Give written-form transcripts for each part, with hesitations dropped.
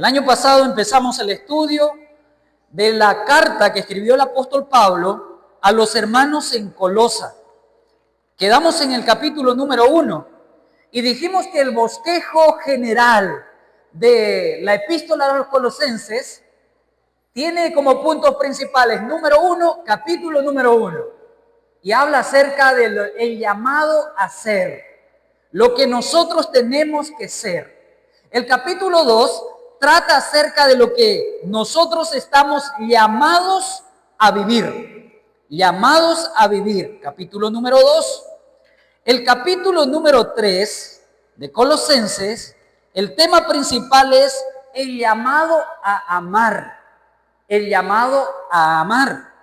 El año pasado empezamos el estudio de la carta que escribió el apóstol Pablo a los hermanos en Colosa. Quedamos en el capítulo número 1 y dijimos que el bosquejo general de la epístola a los colosenses tiene como puntos principales, número 1, capítulo número 1, y habla acerca del llamado a ser, lo que nosotros tenemos que ser. El capítulo 2 trata acerca de lo que nosotros estamos llamados a vivir. Llamados a vivir. Capítulo número 2. El capítulo número 3 de Colosenses, el tema principal es el llamado a amar. El llamado a amar.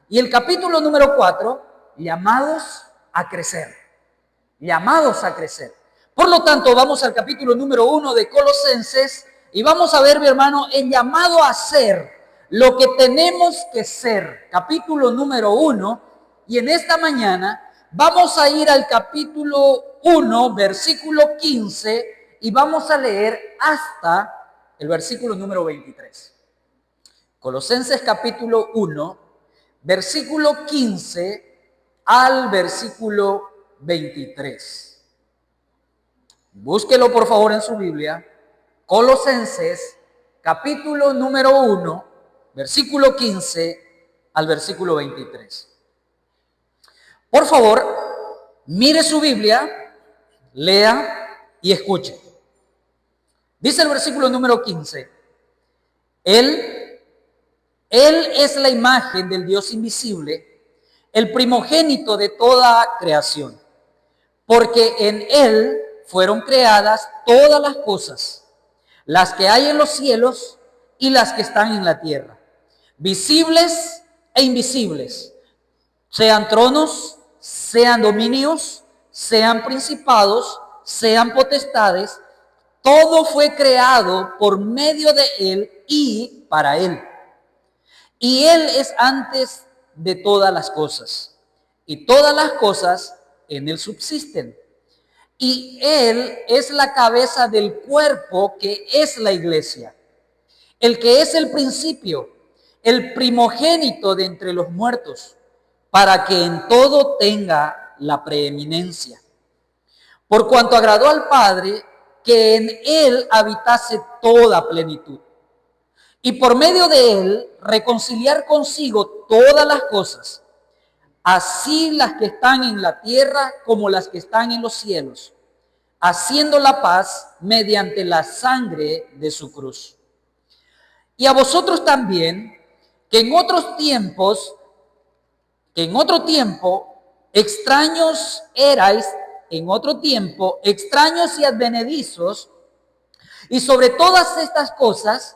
Y el capítulo número 4, llamados a crecer. Llamados a crecer. Por lo tanto, vamos al capítulo número 1 de Colosenses y vamos a ver, mi hermano, el llamado a ser, lo que tenemos que ser. Capítulo número 1. Y en esta mañana vamos a ir al capítulo 1, versículo 15, y vamos a leer hasta el versículo número 23. Colosenses capítulo 1, versículo 15 al versículo 23. Búsquelo por favor en su Biblia. Colosenses capítulo número 1, versículo 15 al versículo 23. Por favor, mire su Biblia, lea y escuche. Dice el versículo número 15. Él es la imagen del Dios invisible, el primogénito de toda creación, porque en Él fueron creadas todas las cosas, las que hay en los cielos y las que están en la tierra, visibles e invisibles, sean tronos, sean dominios, sean principados, sean potestades, todo fue creado por medio de Él y para Él. Y Él es antes de todas las cosas, y todas las cosas en Él subsisten. Y Él es la cabeza del cuerpo que es la iglesia, el que es el principio, el primogénito de entre los muertos, para que en todo tenga la preeminencia. Por cuanto agradó al Padre que en Él habitase toda plenitud, y por medio de Él reconciliar consigo todas las cosas, así las que están en la tierra como las que están en los cielos, haciendo la paz mediante la sangre de su cruz. Y a vosotros también, que en otro tiempo extraños erais, extraños y advenedizos, y sobre todas estas cosas,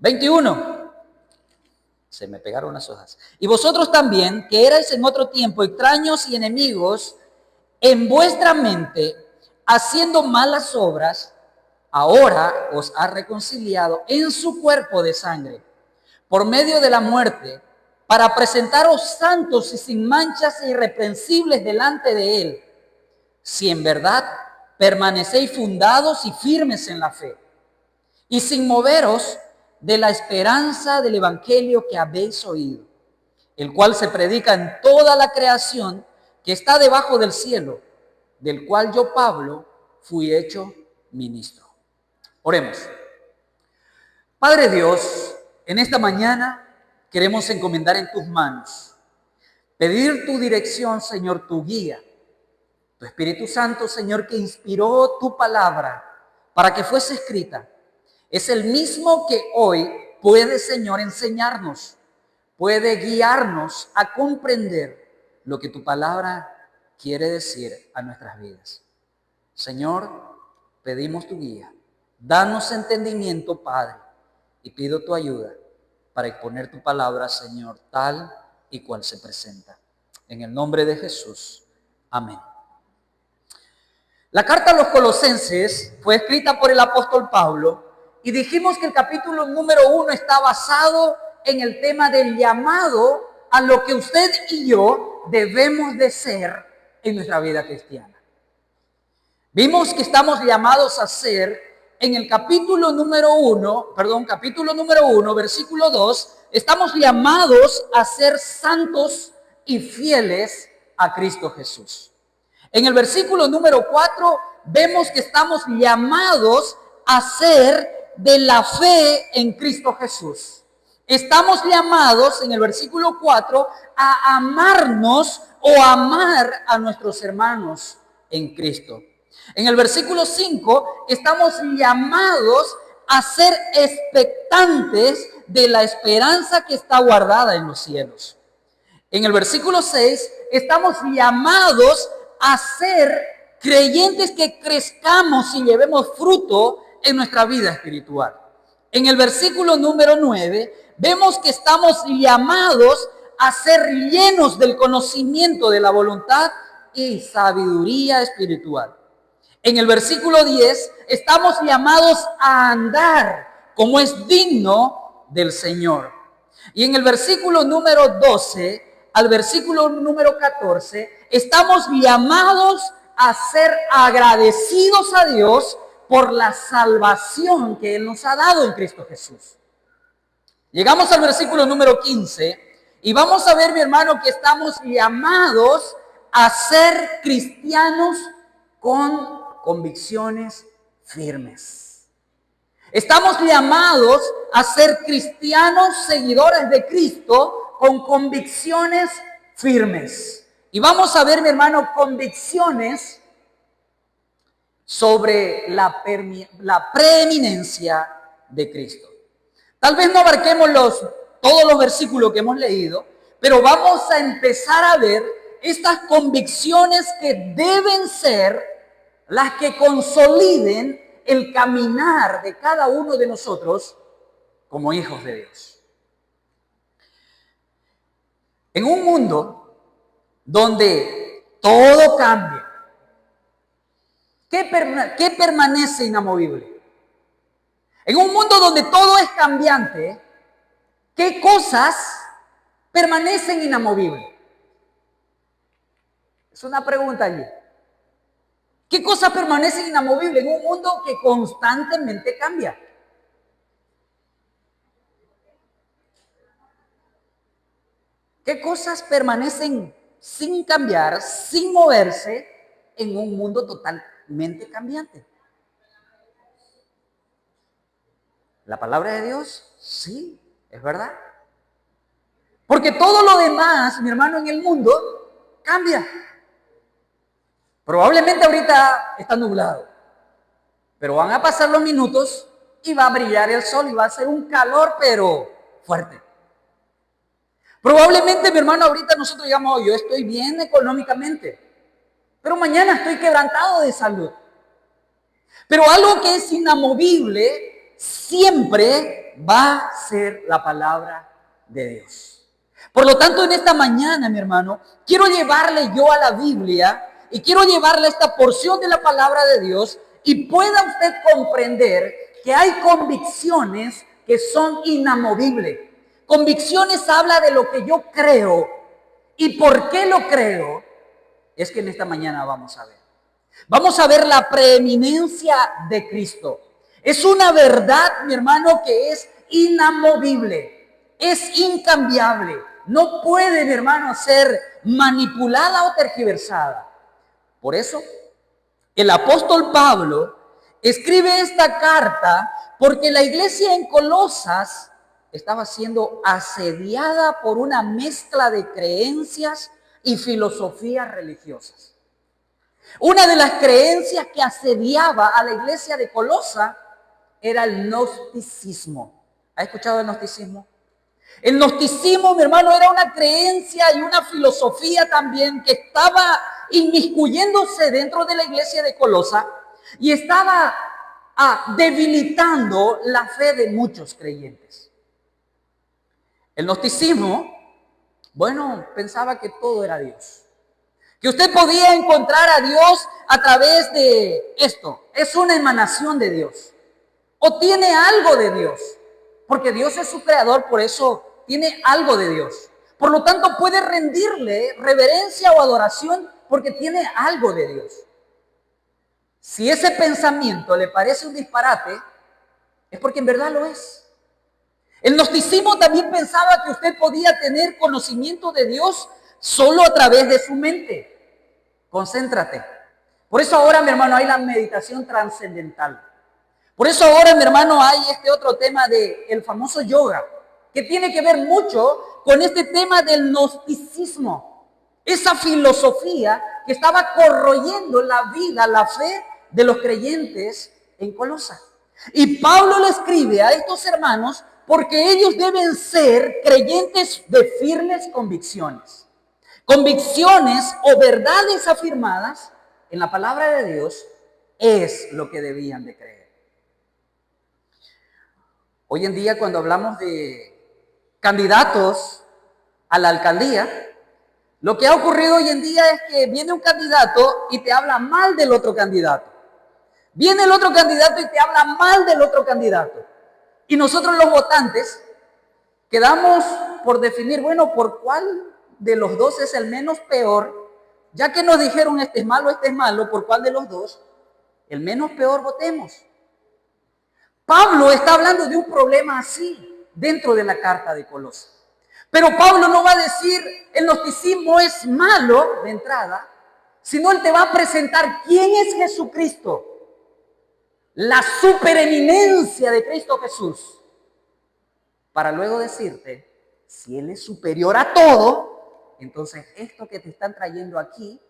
21. Se me pegaron las hojas. Y vosotros también, que erais en otro tiempo extraños y enemigos en vuestra mente, haciendo malas obras, ahora os ha reconciliado en su cuerpo de sangre, por medio de la muerte, para presentaros santos y sin manchas e irreprensibles delante de Él, si en verdad permanecéis fundados y firmes en la fe, y sin moveros de la esperanza del evangelio que habéis oído, el cual se predica en toda la creación que está debajo del cielo, del cual yo, Pablo, fui hecho ministro. Oremos. Padre Dios, en esta mañana queremos encomendar en tus manos, pedir tu dirección, Señor, tu guía, tu Espíritu Santo, Señor, que inspiró tu palabra para que fuese escrita. Es el mismo que hoy puede, Señor, enseñarnos, puede guiarnos a comprender lo que tu palabra quiere decir a nuestras vidas. Señor, pedimos tu guía. Danos entendimiento, Padre, y pido tu ayuda para exponer tu palabra, Señor, tal y cual se presenta. En el nombre de Jesús. Amén. La carta a los Colosenses fue escrita por el apóstol Pablo y dijimos que el capítulo número 1 está basado en el tema del llamado a lo que usted y yo debemos de ser en nuestra vida cristiana. Vimos que estamos llamados a ser, en el capítulo número 1, versículo 2, estamos llamados a ser santos y fieles a Cristo Jesús. En el versículo número 4 vemos que estamos llamados a ser de la fe en Cristo Jesús. Estamos llamados en el versículo 4 a amarnos o amar a nuestros hermanos en Cristo. En el versículo 5 estamos llamados a ser expectantes de la esperanza que está guardada en los cielos. En el versículo 6 estamos llamados a ser creyentes que crezcamos y llevemos fruto en nuestra vida espiritual. En el versículo número 9 vemos que estamos llamados a ser llenos del conocimiento de la voluntad y sabiduría espiritual. En el versículo 10 estamos llamados a andar como es digno del Señor. Y en el versículo número 12 al versículo número 14 estamos llamados a ser agradecidos a Dios por la salvación que Él nos ha dado en Cristo Jesús. Llegamos al versículo número 15 y vamos a ver, mi hermano, que estamos llamados a ser cristianos con convicciones firmes. Estamos llamados a ser cristianos seguidores de Cristo con convicciones firmes. Y vamos a ver, mi hermano, convicciones sobre la preeminencia de Cristo. Tal vez no abarquemos todos los versículos que hemos leído, pero vamos a empezar a ver estas convicciones que deben ser las que consoliden el caminar de cada uno de nosotros como hijos de Dios. En un mundo donde todo cambia, ¿qué permanece inamovible? En un mundo donde todo es cambiante, ¿qué cosas permanecen inamovibles? Es una pregunta allí. ¿Qué cosas permanecen inamovibles en un mundo que constantemente cambia? ¿Qué cosas permanecen sin cambiar, sin moverse en un mundo totalmente cambiante? ¿La palabra de Dios? Sí, es verdad. Porque todo lo demás, mi hermano, en el mundo cambia. Probablemente ahorita está nublado, pero van a pasar los minutos y va a brillar el sol y va a ser un calor, pero fuerte. Probablemente, mi hermano, ahorita nosotros digamos, yo estoy bien económicamente, pero mañana estoy quebrantado de salud. Pero algo que es inamovible siempre va a ser la palabra de Dios. Por lo tanto, en esta mañana, mi hermano, quiero llevarle yo a la Biblia y quiero llevarle esta porción de la palabra de Dios y pueda usted comprender que hay convicciones que son inamovibles. Convicciones habla de lo que yo creo y por qué lo creo. Es que en esta mañana vamos a ver. Vamos a ver la preeminencia de Cristo. Es una verdad, mi hermano, que es inamovible, es incambiable. No puede, mi hermano, ser manipulada o tergiversada. Por eso, el apóstol Pablo escribe esta carta porque la iglesia en Colosas estaba siendo asediada por una mezcla de creencias y filosofías religiosas. Una de las creencias que asediaba a la iglesia de Colosa era el gnosticismo. ¿Ha escuchado el gnosticismo? El gnosticismo, mi hermano, era una creencia y una filosofía también que estaba inmiscuyéndose dentro de la iglesia de Colosa y estaba debilitando la fe de muchos creyentes. El gnosticismo, bueno, pensaba que todo era Dios. Que usted podía encontrar a Dios a través de esto. Es una emanación de Dios. O tiene algo de Dios. Porque Dios es su creador, por eso tiene algo de Dios. Por lo tanto, puede rendirle reverencia o adoración porque tiene algo de Dios. Si ese pensamiento le parece un disparate, es porque en verdad lo es. El gnosticismo también pensaba que usted podía tener conocimiento de Dios solo a través de su mente. Concéntrate. Por eso ahora, mi hermano, hay la meditación trascendental. Por eso ahora, mi hermano, hay este otro tema del famoso yoga, que tiene que ver mucho con este tema del gnosticismo. Esa filosofía que estaba corroyendo la vida, la fe de los creyentes en Colosa. Y Pablo le escribe a estos hermanos porque ellos deben ser creyentes de firmes convicciones. Convicciones o verdades afirmadas en la palabra de Dios es lo que debían de creer. Hoy en día, cuando hablamos de candidatos a la alcaldía, lo que ha ocurrido hoy en día es que viene un candidato y te habla mal del otro candidato. Viene el otro candidato y te habla mal del otro candidato. Y nosotros los votantes quedamos por definir, bueno, ¿por cuál de los dos es el menos peor? Ya que nos dijeron este es malo, ¿por cuál de los dos? El menos peor votemos. Pablo está hablando de un problema así dentro de la carta de Colosas. Pero Pablo no va a decir el gnosticismo es malo de entrada, sino él te va a presentar quién es Jesucristo, la supereminencia de Cristo Jesús, para luego decirte, si Él es superior a todo, entonces esto que te están trayendo aquí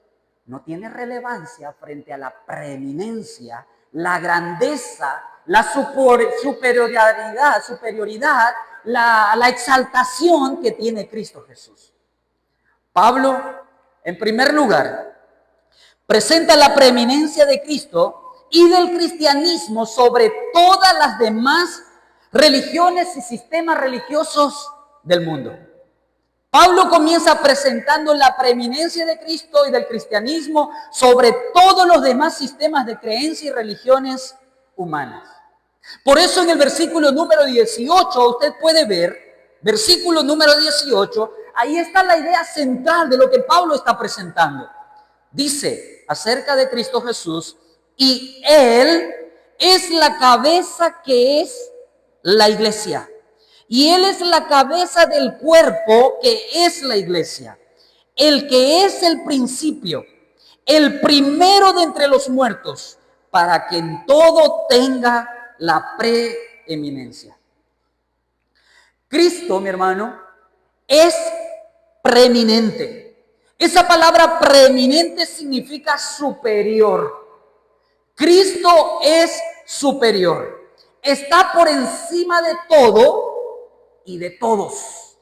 no tiene relevancia frente a la preeminencia, la grandeza, la superioridad, la exaltación que tiene Cristo Jesús. Pablo, en primer lugar, presenta la preeminencia de Cristo y del cristianismo sobre todas las demás religiones y sistemas religiosos del mundo. Pablo comienza presentando la preeminencia de Cristo y del cristianismo sobre todos los demás sistemas de creencia y religiones humanas. Por eso en el versículo número 18, usted puede ver, versículo número 18, ahí está la idea central de lo que Pablo está presentando. Dice acerca de Cristo Jesús, y Él es la cabeza que es la iglesia. Y Él es la cabeza del cuerpo que es la iglesia. El que es el principio, el primero de entre los muertos, para que en todo tenga la preeminencia. Cristo, mi hermano, es preeminente. Esa palabra preeminente significa superior. Cristo es superior. Está por encima de todo y de todos.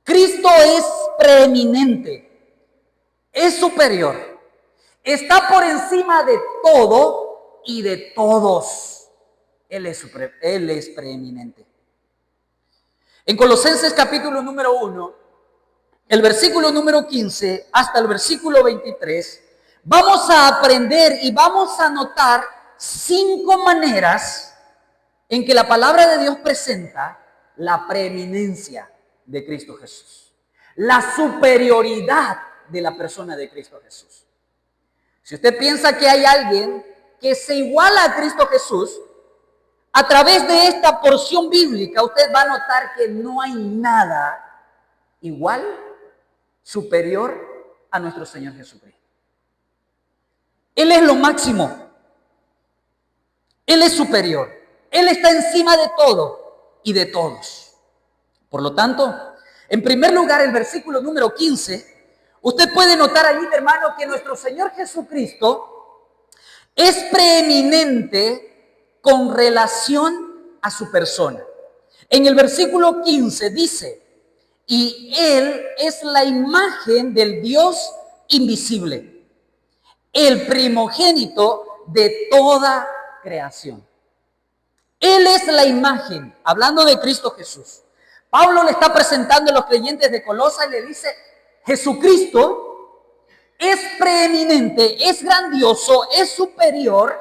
Cristo es preeminente. Es superior. Está por encima de todo y de todos. Él es preeminente. En Colosenses capítulo número 1, el versículo número 15 hasta el versículo 23, vamos a aprender y vamos a notar 5 maneras en que la palabra de Dios presenta la preeminencia de Cristo Jesús, la superioridad de la persona de Cristo Jesús. Si usted piensa que hay alguien que se iguala a Cristo Jesús, a través de esta porción bíblica usted va a notar que no hay nada igual, superior a nuestro Señor Jesucristo. Él es lo máximo. Él es superior. Él está encima de todo y de todos. Por lo tanto, en primer lugar, el versículo número 15, usted puede notar allí, hermano, que nuestro Señor Jesucristo es preeminente con relación a su persona. En el versículo 15 dice, y Él es la imagen del Dios invisible, el primogénito de toda creación. Él es la imagen, hablando de Cristo Jesús. Pablo le está presentando a los creyentes de Colosas y le dice, Jesucristo es preeminente, es grandioso, es superior,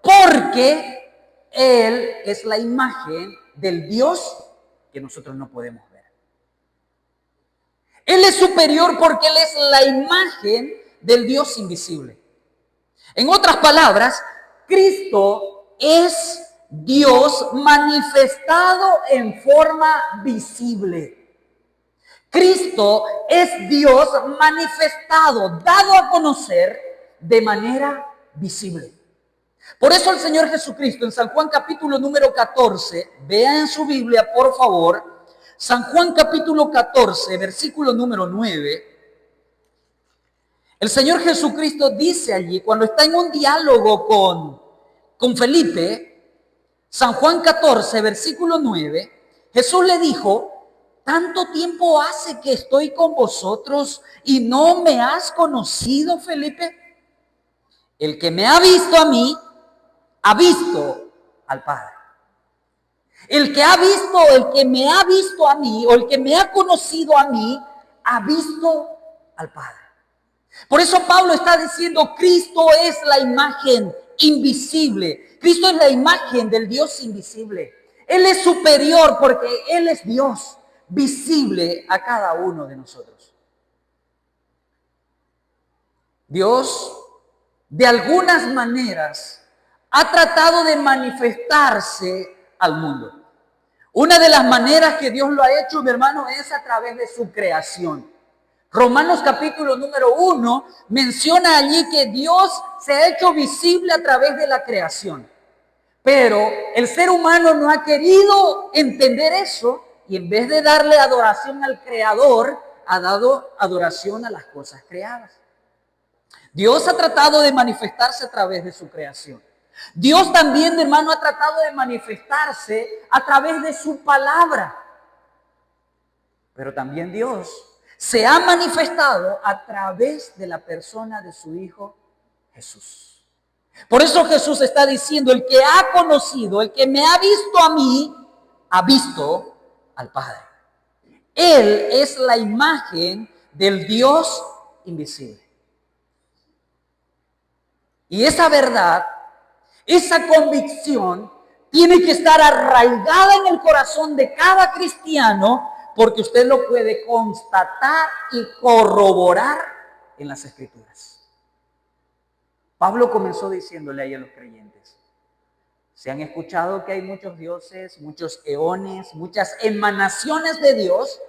porque Él es la imagen del Dios que nosotros no podemos ver. Él es superior porque Él es la imagen del Dios invisible. En otras palabras, Cristo es Dios manifestado en forma visible. Cristo es Dios manifestado, dado a conocer de manera visible. Por eso el Señor Jesucristo en San Juan capítulo número 14, vea en su Biblia por favor, San Juan capítulo 14, versículo número 9, el Señor Jesucristo dice allí, cuando está en un diálogo con Felipe, San Juan 14, versículo 9, Jesús le dijo: ¿tanto tiempo hace que estoy con vosotros y no me has conocido, Felipe? El que me ha visto a mí, ha visto al Padre. El que me ha visto a mí, o el que me ha conocido a mí, ha visto al Padre. Por eso Pablo está diciendo, Cristo es la imagen invisible. Cristo es la imagen del Dios invisible. Él es superior porque Él es Dios, visible a cada uno de nosotros. Dios, de algunas maneras, ha tratado de manifestarse al mundo. Una de las maneras que Dios lo ha hecho, mi hermano, es a través de su creación. Romanos capítulo número 1 menciona allí que Dios se ha hecho visible a través de la creación. Pero el ser humano no ha querido entender eso y en vez de darle adoración al Creador, ha dado adoración a las cosas creadas. Dios ha tratado de manifestarse a través de su creación. Dios también, hermano, ha tratado de manifestarse a través de su palabra. Pero también Dios se ha manifestado a través de la persona de su Hijo Jesús. Por eso Jesús está diciendo, el que ha conocido, el que me ha visto a mí, ha visto al Padre. Él es la imagen del Dios invisible. Y esa verdad, esa convicción, tiene que estar arraigada en el corazón de cada cristiano, porque usted lo puede constatar y corroborar en las Escrituras. Pablo comenzó diciéndole ahí a los creyentes: se han escuchado que hay muchos dioses, muchos eones, muchas emanaciones de Dios.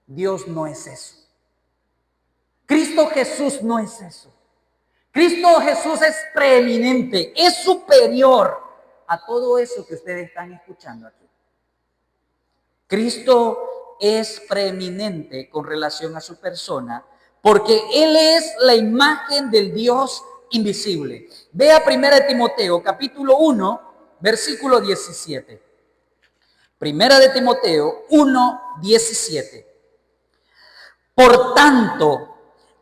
Dios no es eso. Cristo Jesús no es eso. Cristo Jesús es preeminente, es superior a todo eso que ustedes están escuchando aquí. Cristo es preeminente con relación a su persona, porque Él es la imagen del Dios invisible. Vea 1 Timoteo, capítulo 1, versículo 17. 1 Timoteo 1, 17. Por tanto,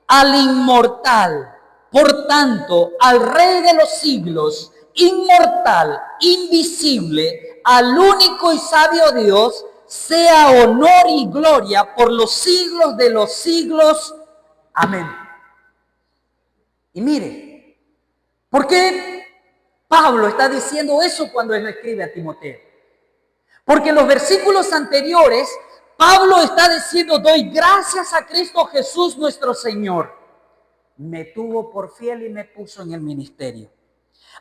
al inmortal, por tanto, al Rey de los siglos, inmortal, invisible, al único y sabio Dios, sea honor y gloria por los siglos de los siglos. Amén. Y mire, ¿por qué Pablo está diciendo eso cuando él escribe a Timoteo? Porque en los versículos anteriores, Pablo está diciendo, doy gracias a Cristo Jesús nuestro Señor. Me tuvo por fiel y me puso en el ministerio.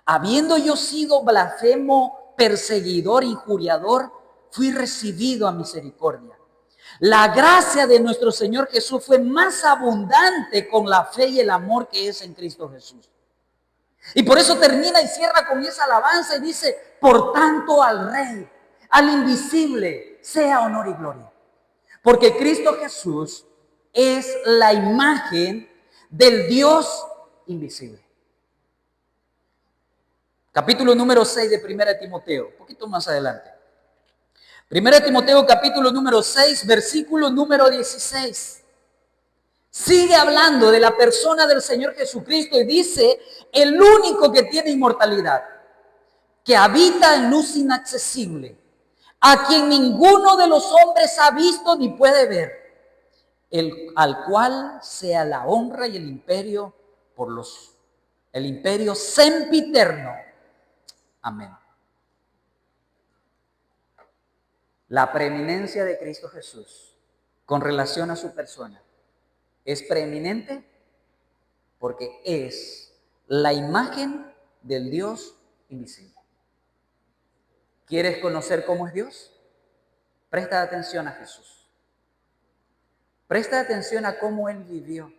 Habiendo yo sido blasfemo, perseguidor, injuriador, fui recibido a misericordia. La gracia de nuestro Señor Jesús fue más abundante con la fe y el amor que es en Cristo Jesús. Y por eso termina y cierra con esa alabanza y dice, por tanto al Rey, al invisible, sea honor y gloria. Porque Cristo Jesús es la imagen del Dios invisible. Capítulo número 6 de 1 Timoteo, un poquito más adelante. 1 Timoteo capítulo número 6, versículo número 16. Sigue hablando de la persona del Señor Jesucristo y dice, el único que tiene inmortalidad, que habita en luz inaccesible, a quien ninguno de los hombres ha visto ni puede ver, al cual sea la honra y el imperio el imperio sempiterno. Amén. La preeminencia de Cristo Jesús con relación a su persona es preeminente porque es la imagen del Dios invisible. ¿Quieres conocer cómo es Dios? Presta atención a Jesús. Presta atención a cómo Él vivió.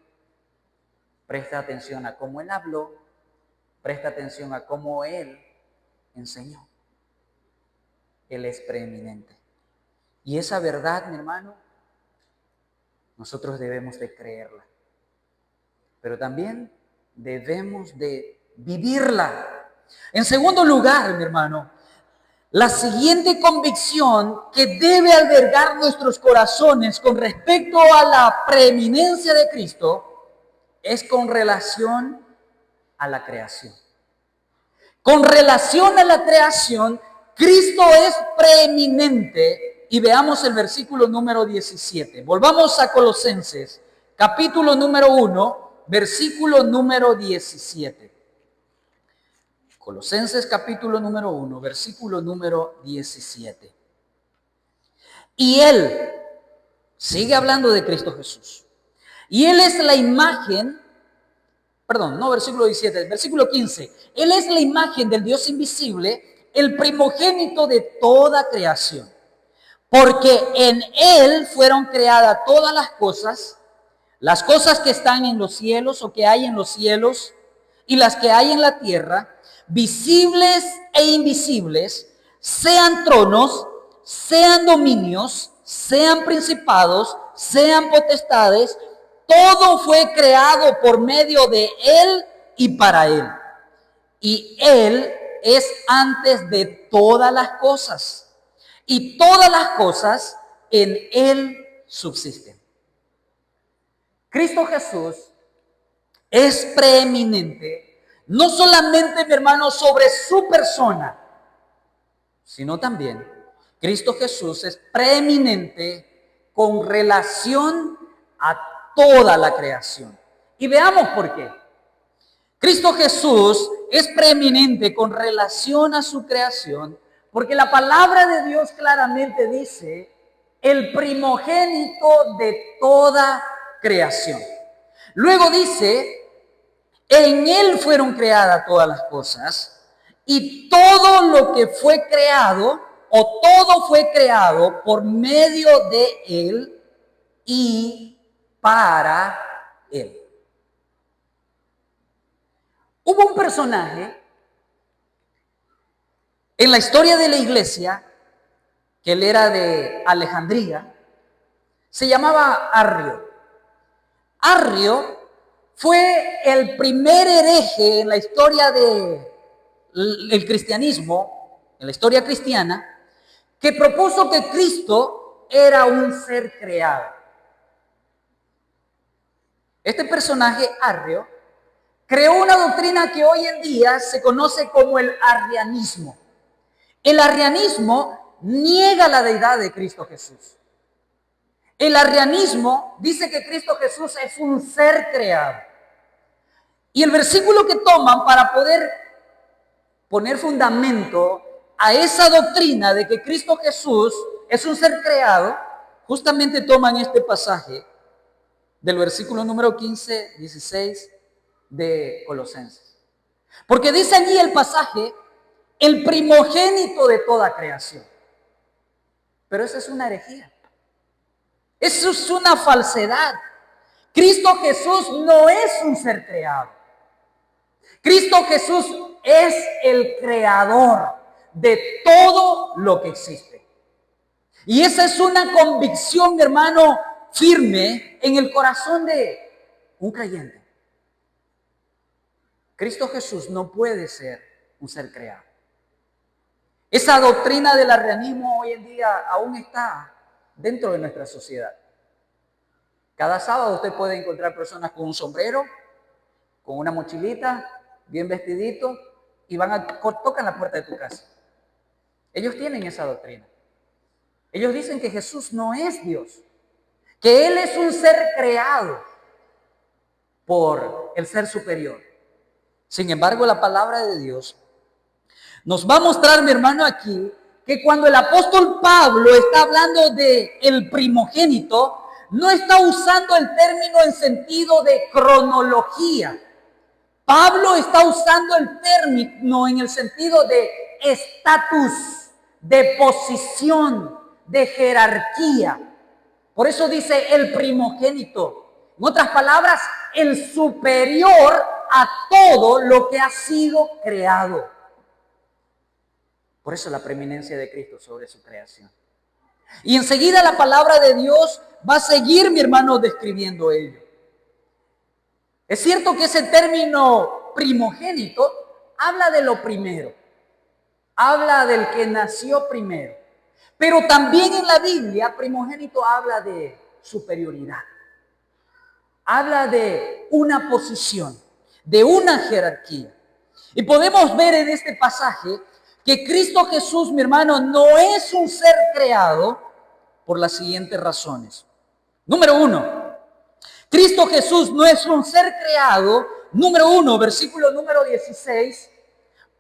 Presta atención a cómo Él habló. Presta atención a cómo Él enseñó. Él es preeminente. Y esa verdad, mi hermano, nosotros debemos de creerla. Pero también debemos de vivirla. En segundo lugar, mi hermano, la siguiente convicción que debe albergar nuestros corazones con respecto a la preeminencia de Cristo es con relación a la creación. Con relación a la creación, Cristo es preeminente. Y veamos el versículo número 17. Volvamos a Colosenses, capítulo número 1, versículo número 17. Colosenses capítulo número 1, versículo número 17. Y Él, sigue hablando de Cristo Jesús. Y Él es la imagen, versículo 17, versículo 15. Él es la imagen del Dios invisible, el primogénito de toda creación. Porque en Él fueron creadas todas las cosas que están en los cielos o que hay en los cielos y las que hay en la tierra, visibles e invisibles, sean tronos, sean dominios, sean principados, sean potestades, todo fue creado por medio de Él y para Él. Y Él es antes de todas las cosas. Y todas las cosas en Él subsisten. Cristo Jesús es preeminente, no solamente, mi hermano, sobre su persona, sino también Cristo Jesús es preeminente con relación a toda la creación. Y veamos por qué. Cristo Jesús es preeminente con relación a su creación, porque la palabra de Dios claramente dice, el primogénito de toda creación. Luego dice, en Él fueron creadas todas las cosas, y todo lo que fue creado, o todo fue creado por medio de Él y para Él. Hubo un personaje en la historia de la iglesia, que él era de Alejandría, se llamaba Arrio. Arrio fue el primer hereje en la historia del cristianismo, en la historia cristiana, que propuso que Cristo era un ser creado. Este personaje, Arrio, creó una doctrina que hoy en día se conoce como el arrianismo. El arrianismo niega la deidad de Cristo Jesús. El arrianismo dice que Cristo Jesús es un ser creado. Y el versículo que toman para poder poner fundamento a esa doctrina de que Cristo Jesús es un ser creado, justamente toman este pasaje del versículo número 15, 16 de Colosenses. Porque dice allí el pasaje, el primogénito de toda creación. Pero eso es una herejía. Eso es una falsedad. Cristo Jesús no es un ser creado. Cristo Jesús es el creador de todo lo que existe. Y esa es una convicción, hermano, firme en el corazón de un creyente. Cristo Jesús no puede ser un ser creado. Esa doctrina del arrianismo hoy en día aún está dentro de nuestra sociedad. Cada sábado usted puede encontrar personas con un sombrero, con una mochilita, bien vestidito, y tocan la puerta de tu casa. Ellos tienen esa doctrina. Ellos dicen que Jesús no es Dios, que Él es un ser creado por el ser superior. Sin embargo, la palabra de Dios nos va a mostrar, mi hermano, aquí, que cuando el apóstol Pablo está hablando de el primogénito, no está usando el término en sentido de cronología, Pablo está usando el término en el sentido de estatus, de posición, de jerarquía. Por eso dice el primogénito. En otras palabras, el superior a todo lo que ha sido creado. Por eso la preeminencia de Cristo sobre su creación. Y enseguida la palabra de Dios va a seguir, mi hermano, describiendo ello. Es cierto que ese término primogénito habla de lo primero. Habla del que nació primero. Pero también en la Biblia, primogénito habla de superioridad. Habla de una posición, de una jerarquía. Y podemos ver en este pasaje que Cristo Jesús, mi hermano, no es un ser creado por las siguientes razones. Número 1, Cristo Jesús no es un ser creado, número 1, versículo número 16,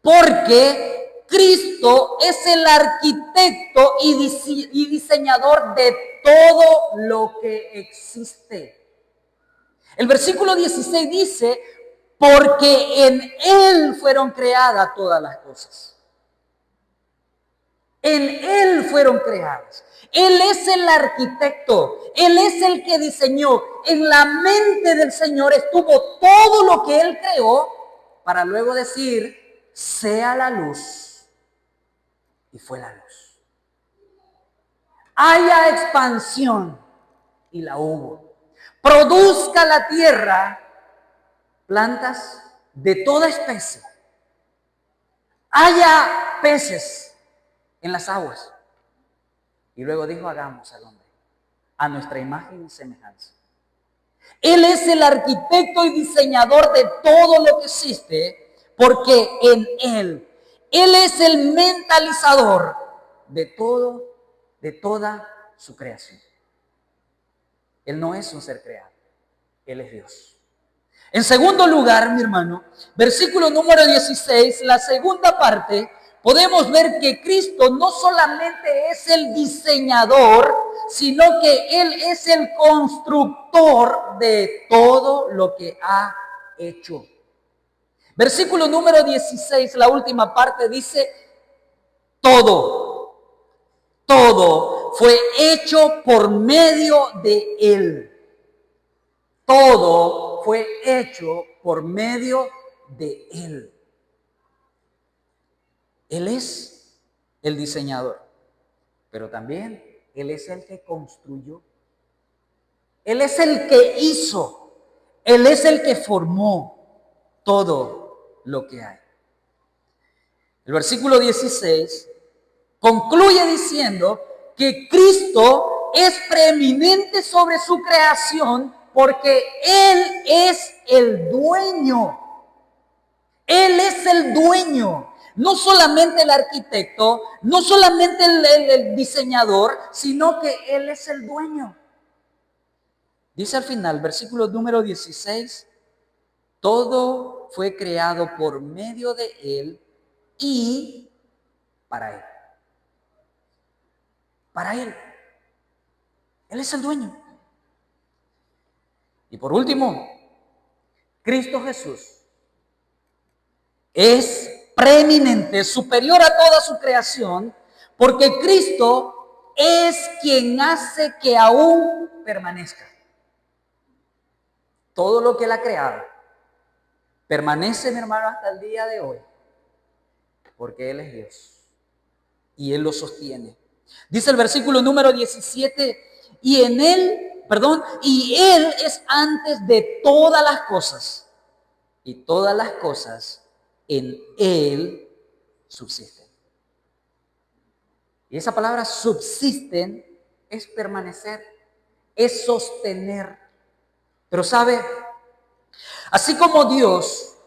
porque Cristo es el arquitecto y diseñador de todo lo que existe. El versículo 16 dice, porque en Él fueron creadas todas las cosas. En Él fueron creadas. Él es el arquitecto. Él es el que diseñó. En la mente del Señor estuvo todo lo que Él creó para luego decir, sea la luz. Y fue la luz. Haya expansión. Y la hubo. Produzca la tierra plantas de toda especie. Haya peces en las aguas. Y luego dijo, hagamos al hombre a nuestra imagen y semejanza. Él es el arquitecto y diseñador de todo lo que existe, porque en Él es el mentalizador de todo, de toda su creación. Él no es un ser creado, Él es Dios. En segundo lugar, mi hermano, versículo número 16, la segunda parte, podemos ver que Cristo no solamente es el diseñador, sino que Él es el constructor de todo lo que ha hecho. Versículo número 16, la última parte dice, todo fue hecho por medio de Él. Todo fue hecho por medio de Él. Él es el diseñador, pero también Él es el que construyó. Él es el que hizo. Él es el que formó todo lo que hay. El versículo 16 concluye diciendo que Cristo es preeminente sobre su creación porque Él es el dueño. Él es el dueño. No solamente el arquitecto, no solamente el diseñador, sino que Él es el dueño. Dice al final, versículo número 16, todo fue creado por medio de Él y para Él. Para Él. Él es el dueño. Y por último, Cristo Jesús es preeminente, superior a toda su creación, porque Cristo es quien hace que aún permanezca. Todo lo que Él ha creado permanece, mi hermano, hasta el día de hoy, porque Él es Dios y Él lo sostiene. Dice el versículo número 17, y Él es antes de todas las cosas, y todas las cosas en Él subsisten. Y esa palabra subsisten es permanecer, es sostener. Pero sabe, así como Dios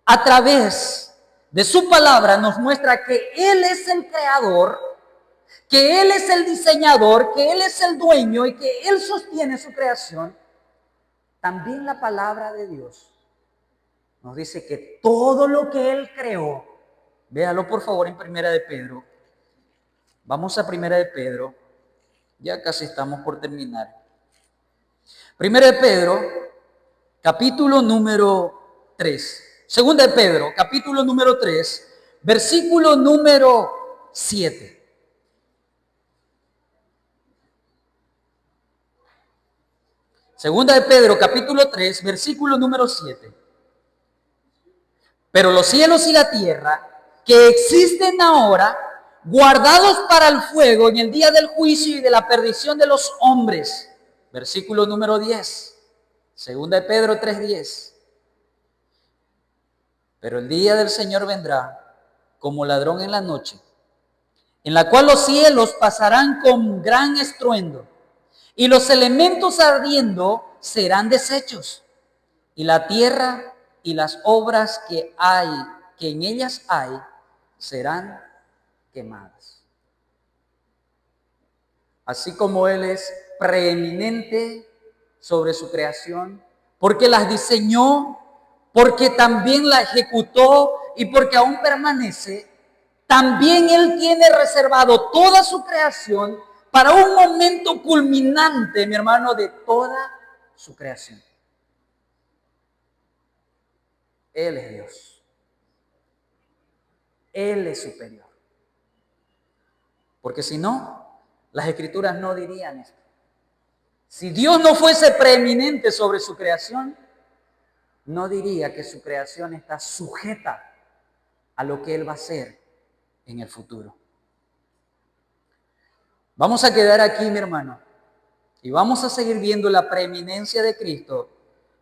a través de su palabra nos muestra que Él es el creador, que Él es el diseñador, que Él es el dueño y que Él sostiene su creación, también la palabra de Dios nos dice que todo lo que Él creó, véalo por favor en Primera de Pedro. Vamos a Primera de Pedro, ya casi estamos por terminar. Primera de Pedro, capítulo número 3. Segunda de Pedro, capítulo número 3, versículo número 7. Segunda de Pedro, capítulo 3, versículo número 7. Pero los cielos y la tierra que existen ahora, guardados para el fuego en el día del juicio y de la perdición de los hombres. Versículo número 10. Segunda de Pedro 3:10. Pero el día del Señor vendrá como ladrón en la noche, en la cual los cielos pasarán con gran estruendo, y los elementos ardiendo serán deshechos, y la tierra y las obras que en ellas hay, serán quemadas. Así como Él es preeminente sobre su creación, porque las diseñó, porque también la ejecutó y porque aún permanece, también Él tiene reservado toda su creación para un momento culminante, mi hermano, de toda su creación. Él es Dios. Él es superior. Porque si no, las Escrituras no dirían esto. Si Dios no fuese preeminente sobre su creación, no diría que su creación está sujeta a lo que Él va a hacer en el futuro. Vamos a quedar aquí, mi hermano, y vamos a seguir viendo la preeminencia de Cristo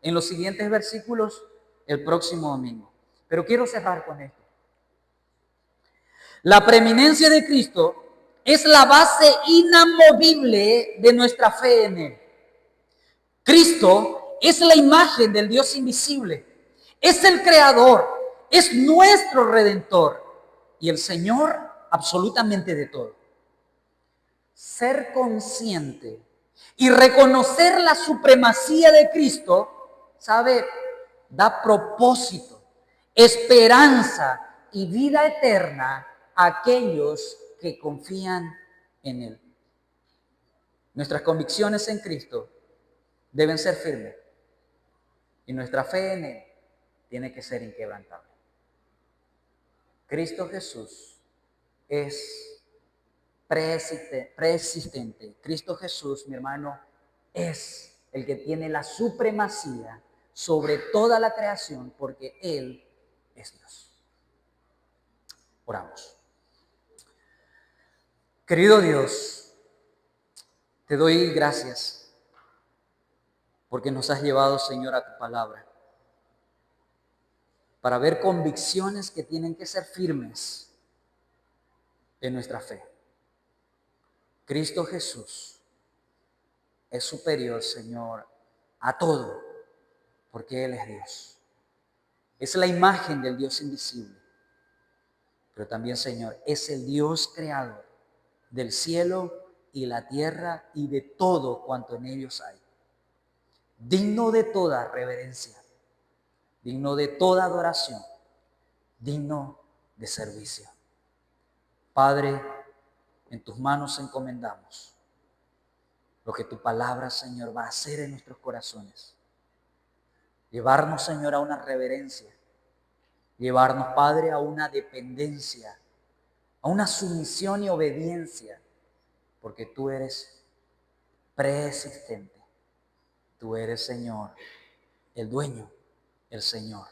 en los siguientes versículos el próximo domingo. Pero quiero cerrar con esto. La preeminencia de Cristo es la base inamovible de nuestra fe en Él. Cristo es la imagen del Dios invisible, es el Creador, es nuestro Redentor y el Señor absolutamente de todo. Ser consciente y reconocer la supremacía de Cristo, ¿sabe? Da propósito, esperanza y vida eterna a aquellos que confían en Él. Nuestras convicciones en Cristo deben ser firmes y nuestra fe en Él tiene que ser inquebrantable. Cristo Jesús es preexistente. Cristo Jesús, mi hermano, es el que tiene la supremacía sobre toda la creación porque Él es Dios. Oramos. Querido Dios, te doy gracias porque nos has llevado, Señor, a tu palabra para ver convicciones que tienen que ser firmes en nuestra fe. Cristo Jesús es superior, Señor, a todo, porque Él es Dios. Es la imagen del Dios invisible. Pero también, Señor, es el Dios creador del cielo y la tierra y de todo cuanto en ellos hay. Digno de toda reverencia, digno de toda adoración, digno de servicio. Padre, en tus manos encomendamos lo que tu palabra, Señor, va a hacer en nuestros corazones. Llevarnos, Señor, a una reverencia. Llevarnos, Padre, a una dependencia, a una sumisión y obediencia, porque tú eres preexistente. Tú eres, Señor, el dueño, el Señor.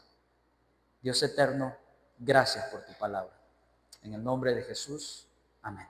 Dios eterno, gracias por tu palabra. En el nombre de Jesús, amén.